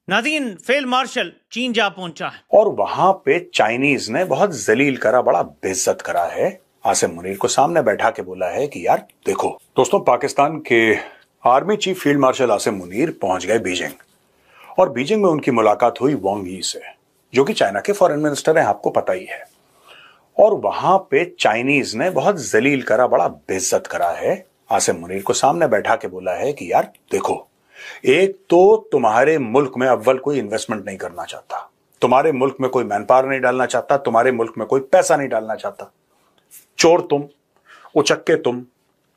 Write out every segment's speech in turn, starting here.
नाज़रीन, field marshal चीन जा पहुंचा है और वहां पे चाइनीज ने बहुत जलील करा, बड़ा बेइज्जत करा है। आसिम मुनीर को सामने बैठा के बोला है कि यार देखो दोस्तों, पाकिस्तान के army chief field marshal Asim Munir पहुंच गए बीजिंग, और बीजिंग में उनकी मुलाकात हुई वांग यी से, जो कि चाइना के फॉरेन मिनिस्टर हैं, आपको पता ही है। और वहां पे चाइनीज ने बहुत जलील करा, बड़ा बेइज्जत करा है। आसिम मुनीर को सामने बैठा के बोला है कि यार देखो, एक तो तुम्हारे मुल्क में अव्वल कोई इन्वेस्टमेंट नहीं करना चाहता, तुम्हारे मुल्क में कोई मैन पावर नहीं डालना चाहता, तुम्हारे मुल्क में कोई पैसा नहीं डालना चाहता, चोर तुम, उचक्के तुम,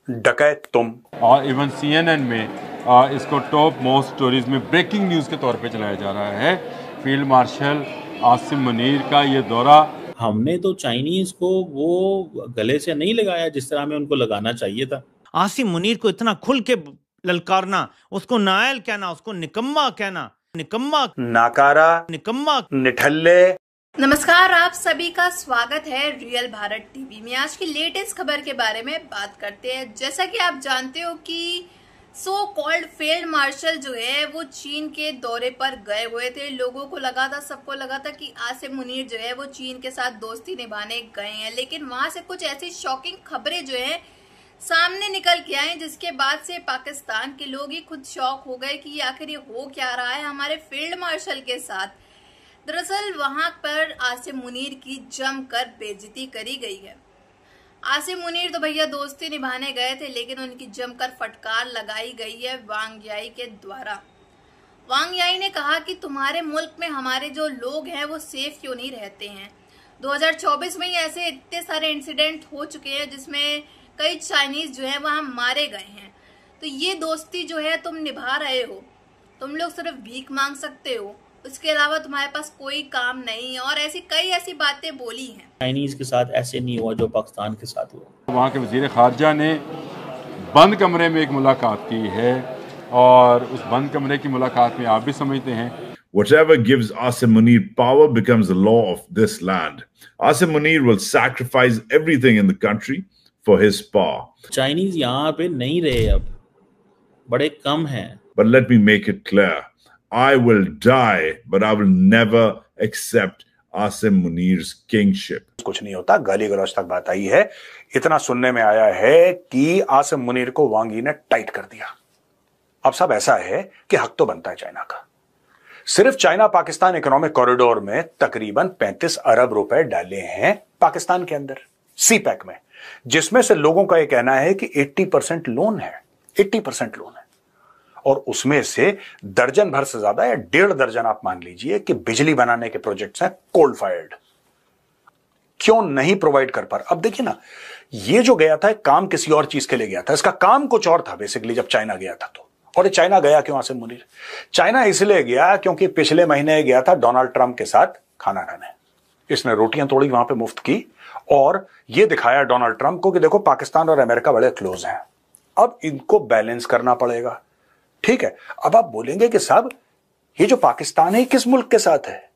डकैत तुम। और इवन CNN में इसको टॉप मोस्ट स्टोरीज में ब्रेकिंग न्यूज के तौर पे चलाया जा रहा है। फील्ड मार्शल आसिम मुनीर का ये दौरा, हमने तो चाइनीज को वो गले से नहीं लगाया जिस तरह हमें उनको लगाना चाहिए था। आसिम मुनीर को इतना खुल के ललकारना, उसको नायल कहना, उसको निकम्मा कहना, निकम्मा, नाकारा, निकम्मा, निठल्ले। नमस्कार, आप सभी का स्वागत है रियल भारत टीवी में। आज की लेटेस्ट खबर के बारे में बात करते हैं। जैसा कि आप जानते हो कि सो कॉल्ड फील्ड मार्शल जो है वो चीन के दौरे पर गए हुए थे। लोगों को लगा था, सबको लगा था कि आसिम मुनीर जो है वो चीन के साथ दोस्ती निभाने गए हैं, लेकिन वहां से कुछ ऐसी शॉकिंग खबरें जो है सामने निकल के आए, जिसके बाद से पाकिस्तान के लोग ही खुद शॉक हो गए कि आखिर ये हो क्या रहा है हमारे फील्ड मार्शल के साथ। दरअसल वहां पर आसिम मुनीर की जमकर बेइज्जती करी गई है। आसिम मुनीर तो भैया दोस्ती निभाने गए थे, लेकिन उनकी जमकर फटकार लगाई गई है वांग याई के द्वारा। वांग याई ने कहा कि तुम्हारे मुल्क में हमारे जो लोग हैं वो सेफ क्यों नहीं रहते हैं। 2024 में ही ऐसे इतने सारे इंसिडेंट हो चुके हैं जिसमें कई चाइनीज जो है वहां मारे गए हैं। तो ये दोस्ती जो है तुम निभा रहे हो, तुम लोग सिर्फ भीख मांग सकते हो, उसके अलावा तुम्हारे पास कोई काम नहीं है, और कई ऐसी बातें बोली हैं। चाइनीज के साथ ऐसे नहीं हुआ जो पाकिस्तान के साथ हुआ। वहाँ के वजीर खारजा ने बंद कमरे में एक मुलाकात की है, और उस बंद कमरे की मुलाकात में आप भी समझते हैं, whatever gives Asim Munir power becomes the law of this land. Asim Munir will sacrifice everything in the country for his power. Chinese यहाँ पे नहीं रहे, अब बड़े कम हैं। But let me make it clear, I will die, but I will never accept Asim Munir's kingship. कुछ नहीं होता, गाली गलौज तक बात आई है। इतना सुनने में आया है कि आसिम मुनीर को वांग यी ने टाइट कर दिया। अब सब ऐसा है कि हक तो बनता है चाइना का। सिर्फ चाइना पाकिस्तान इकोनॉमिक कॉरिडोर में तकरीबन 35 अरब रुपए डाले हैं पाकिस्तान के अंदर, CPEC में, जिसमें से लोगों का यह कहना है कि 80% लोन है, 80% लोन है। और उसमें से दर्जन भर से ज्यादा या 1.5 दर्जन आप मान लीजिए कि बिजली बनाने के प्रोजेक्ट्स हैं कोल फायर्ड। क्यों नहीं प्रोवाइड कर पा रहा? अब देखिए ना, ये जो गया था काम किसी और चीज के लिए गया था, इसका काम कुछ और था बेसिकली जब चाइना गया था। तो और ये चाइना गया क्यों आसिम मुनीर? चाइना इसलिए गया क्योंकि पिछले महीने गया था डोनाल्ड ट्रंप के साथ खाना खाने। इसने रोटियां तोड़ी वहां पे मुफ्त की, और यह दिखाया डोनाल्ड ट्रंप को कि देखो पाकिस्तान और अमेरिका बड़े क्लोज हैं, अब इनको बैलेंस करना पड़ेगा। ठीक है, अब आप बोलेंगे कि साहब ये जो पाकिस्तान है किस मुल्क के साथ है?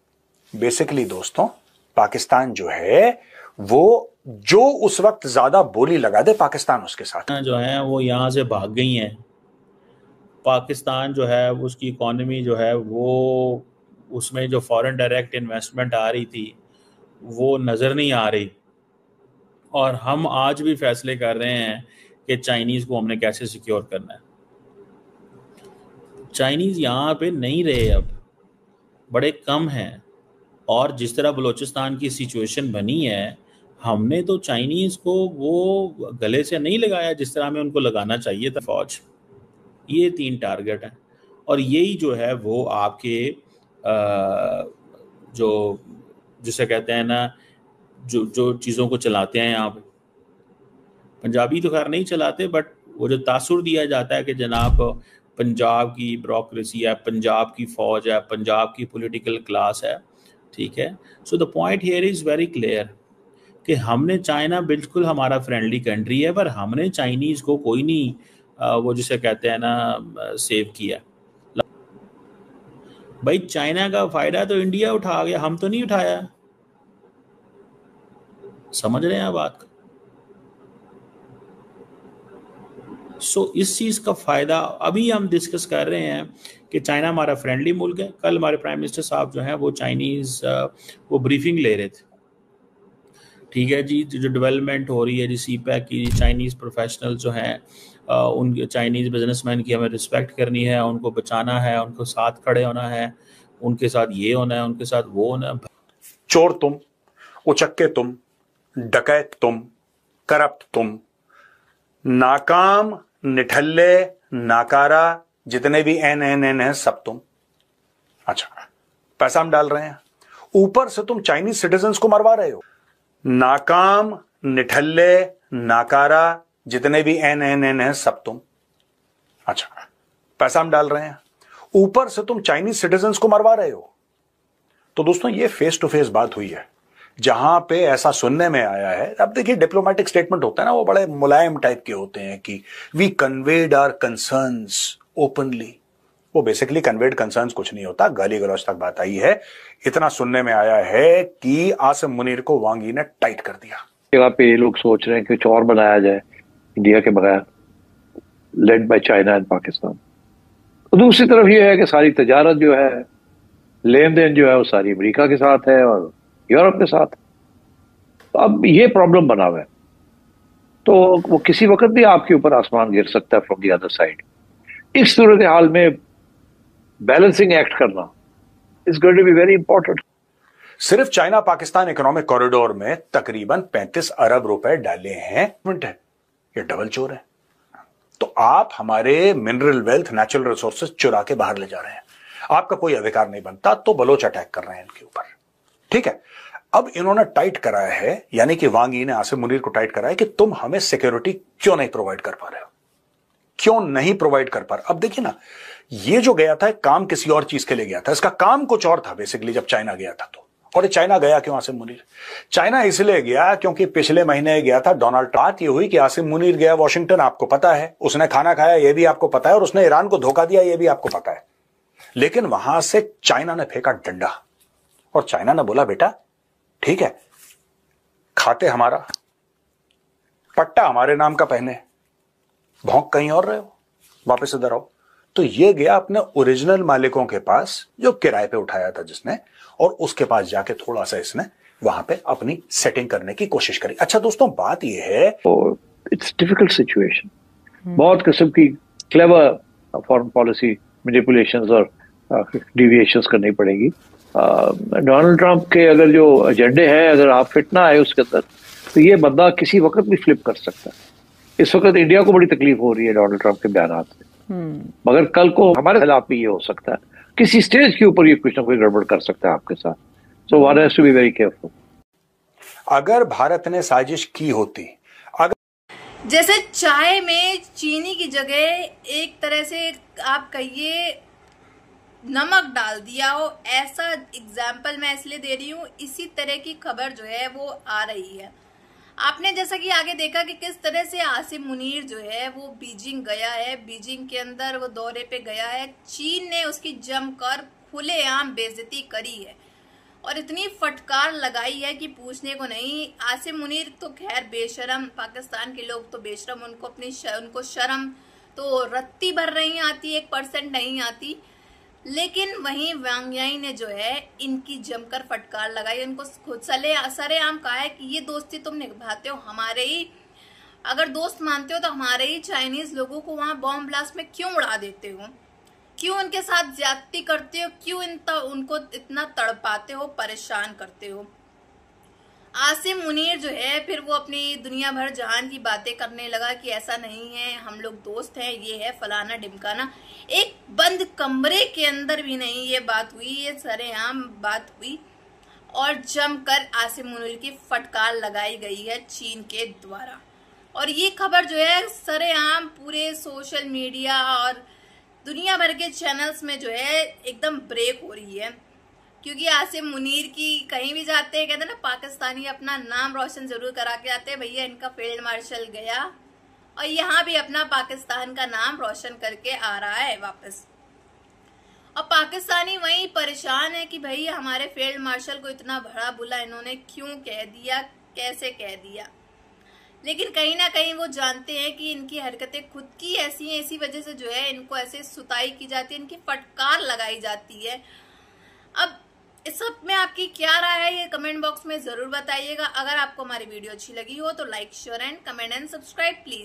बेसिकली दोस्तों, पाकिस्तान जो है वो जो उस वक्त ज्यादा बोली लगा दे, पाकिस्तान उसके साथ जो है वो यहाँ से भाग गई हैं। पाकिस्तान जो है उसकी इकोनॉमी जो है वो, उसमें जो फॉरेन डायरेक्ट इन्वेस्टमेंट आ रही थी वो नज़र नहीं आ रही, और हम आज भी फैसले कर रहे हैं कि चाइनीज़ को हमने कैसे सिक्योर करना है। चाइनीज़ यहाँ पे नहीं रहे, अब बड़े कम हैं, और जिस तरह बलूचिस्तान की सिचुएशन बनी है, हमने तो चाइनीज़ को वो गले से नहीं लगाया जिस तरह हमें उनको लगाना चाहिए था। फौज, ये 3 टारगेट हैं, और यही जो है वो आपके जो जिसे कहते हैं ना, जो चीज़ों को चलाते हैं यहाँ पे। पंजाबी तो खैर नहीं चलाते, बट वो जो तासुर दिया जाता है कि जनाब पंजाब की ब्यूरोक्रेसी है, पंजाब की फ़ौज है, पंजाब की पॉलिटिकल क्लास है, ठीक है। So the point here is very clear कि हमने, चाइना बिल्कुल हमारा फ्रेंडली कंट्री है, पर हमने चाइनीज़ को कोई नहीं वो जिसे कहते हैं ना सेव किया। भाई चाइना का फ़ायदा तो इंडिया उठा गया, हम तो नहीं उठाया। समझ रहे हैं आप बात? सो इस चीज़ का फ़ायदा अभी हम डिस्कस कर रहे हैं कि चाइना हमारा फ्रेंडली मुल्क है। कल हमारे प्राइम मिनिस्टर साहब जो हैं वो चाइनीज़ वो ब्रीफिंग ले रहे थे, ठीक है जी, जो डेवलपमेंट हो रही है जी सीपैक की, चाइनीज़ प्रोफेशनल जो हैं उन चाइनीज़ बिजनेसमैन की हमें रिस्पेक्ट करनी है, उनको बचाना है, उनको साथ खड़े होना है, उनके साथ ये होना है, उनके साथ वो होना है। चोर तुम, उचक्के तुम, डकैत तुम, करप्ट तुम, नाकाम, निठल्ले, नाकारा, जितने भी एन है सब तुम। अच्छा, पैसा हम डाल रहे हैं, ऊपर से तुम चाइनीज सिटीजन्स को मरवा रहे हो। नाकाम, निठल्ले, नाकारा, जितने भी एन है सब तुम। अच्छा, पैसा हम डाल रहे हैं, ऊपर से तुम चाइनीज सिटीजन्स को मरवा रहे हो। तो दोस्तों ये फेस टू फेस बात हुई है, जहां पे ऐसा सुनने में आया है। अब देखिए डिप्लोमेटिक स्टेटमेंट होता है ना, वो बड़े मुलायम टाइप के होते हैं कि we conveyed our concerns openly. वो बेसिकली कन्वेड कंसर्न्स कुछ नहीं होता, गाली गलौज तक बात आई है। इतना सुनने में आया है कि आसिम मुनीर को वांग यी ने टाइट कर दिया। जगह पे ये लोग सोच रहे हैं कि कुछ और बनाया जाए इंडिया के बगैर, led by China and Pakistan. तो दूसरी तरफ ये है कि सारी तजारत जो है, लेन देन जो है वो सारी अमेरिका के साथ है और यूरोप के साथ। तो अब ये प्रॉब्लम बना हुआ है, तो वो किसी वक्त भी आपके ऊपर आसमान गिर सकता है फ्रॉम द अदर साइड। इस सूरत हाल में बैलेंसिंग एक्ट करना is going to be very important. सिर्फ चाइना पाकिस्तान इकोनॉमिक कॉरिडोर में तकरीबन 35 अरब रुपए डाले हैं। ये डबल चोर है। तो आप हमारे मिनरल वेल्थ, नेचुरल रिसोर्सेज चुरा के बाहर ले जा रहे हैं। आपका कोई अधिकार नहीं बनता, तो बलोच अटैक कर रहे हैं इनके ऊपर। ठीक है, अब इन्होंने टाइट कराया है, यानी कि वांग यी ने आसिम मुनीर को टाइट कराया कि तुम हमें सिक्योरिटी क्यों नहीं प्रोवाइड कर पा रहे हो, क्यों नहीं प्रोवाइड कर पा रहे। अब देखिए ना, ये जो गया था काम किसी और चीज के लिए गया था, इसका काम कुछ और था बेसिकली जब चाइना गया था। तो और चाइना गया क्यों आसिम मुनीर? चाइना इसलिए गया क्योंकि पिछले महीने गया था डोनाल्ड ट्रंप। बात ये हुई कि आसिम मुनीर गया वॉशिंगटन, आपको पता है, उसने खाना खाया ये भी आपको पता है, और उसने ईरान को धोखा दिया ये भी आपको पता है। लेकिन वहां से चाइना ने फेंका डंडा, और चाइना ने बोला बेटा ठीक है, खाते हमारा, पट्टा हमारे नाम का पहने, भौंक कहीं और रहे हो, वापस इधर आओ। तो ये गया अपने ओरिजिनल मालिकों के पास जो किराए पे उठाया था जिसने, और उसके पास जाके थोड़ा सा इसने वहां पे अपनी सेटिंग करने की कोशिश करी। अच्छा दोस्तों, बात यह है, इट्स डिफिकल्ट सिचुएशन, बहुत किस्म की क्लेवर फॉरेन पॉलिसी मैनिपुलेशंस और डिविएशंस करनी पड़ेगी। डोनाल्ड ट्रंप के अगर जो एजेंडे हैं, अगर आप फिट ना आए उसके अंदर, तो ये बंदा किसी वक्त भी फ्लिप कर सकता है। इस वक्त इंडिया को बड़ी तकलीफ हो रही है डोनाल्ड ट्रंप के बयानात से, मगर कल को हमारे खिलाफ भी ये हो सकता है। किसी स्टेज के ऊपर ये कुछ ना कुछ गड़बड़ कर सकता है आपके साथ। So one has to be very careful. अगर भारत ने साजिश की होती, जैसे चाय में चीनी की जगह एक तरह से आप कहिए नमक डाल दिया हो, ऐसा एग्जाम्पल मैं इसलिए दे रही हूँ। इसी तरह की खबर जो है वो आ रही है। आपने जैसा कि आगे देखा कि किस तरह से आसिम मुनीर जो है वो बीजिंग गया है, बीजिंग के अंदर वो दौरे पे गया है। चीन ने उसकी जमकर खुलेआम बेइज्जती करी है और इतनी फटकार लगाई है कि पूछने को नहीं। आसिम मुनीर तो खैर बेशरम, पाकिस्तान के लोग तो बेशरम, उनको शर्म तो रत्ती भर नहीं आती, 1% नहीं आती। लेकिन वहीं वांग यी ने जो है इनकी जमकर फटकार लगाई, इनको खुद सरेआम कहा है कि ये दोस्ती तुम निभाते हो हमारे ही, अगर दोस्त मानते हो तो हमारे ही चाइनीज लोगों को वहां बॉम्ब ब्लास्ट में क्यों उड़ा देते हो, क्यों उनके साथ ज्यादती करते हो, क्यों उनको इतना तड़पाते हो, परेशान करते हो। आसिम मुनीर जो है फिर वो अपनी दुनिया भर जहान की बातें करने लगा कि ऐसा नहीं है, हम लोग दोस्त हैं, ये है फलाना ढिमकाना। एक बंद कमरे के अंदर भी नहीं ये बात हुई, ये सरेआम बात हुई और जमकर आसिम मुनीर की फटकार लगाई गई है चीन के द्वारा। और ये खबर जो है सरेआम पूरे सोशल मीडिया और दुनिया भर के चैनल्स में जो है एकदम ब्रेक हो रही है, क्योंकि आसिम मुनीर की कहीं भी जाते हैं कहते हैं ना, पाकिस्तानी अपना नाम रोशन जरूर करा के आते हैं, भैया इनका फील्ड मार्शल गया, और यहाँ भी अपना पाकिस्तान का नाम रोशन करके आ रहा है वापस। और पाकिस्तानी वहीं परेशान है कि भाई हमारे फील्ड मार्शल को इतना बड़ा बुला इन्होंने क्यों कह दिया, कैसे कह दिया। लेकिन कहीं ना कहीं वो जानते हैं कि इनकी हरकतें खुद की ऐसी हैं, इसी वजह से जो है इनको ऐसे सुताई की जाती है, इनकी फटकार लगाई जाती है। अब इस सब में आपकी क्या राय है ये कमेंट बॉक्स में जरूर बताइएगा। अगर आपको हमारी वीडियो अच्छी लगी हो तो like, share and comment and subscribe please.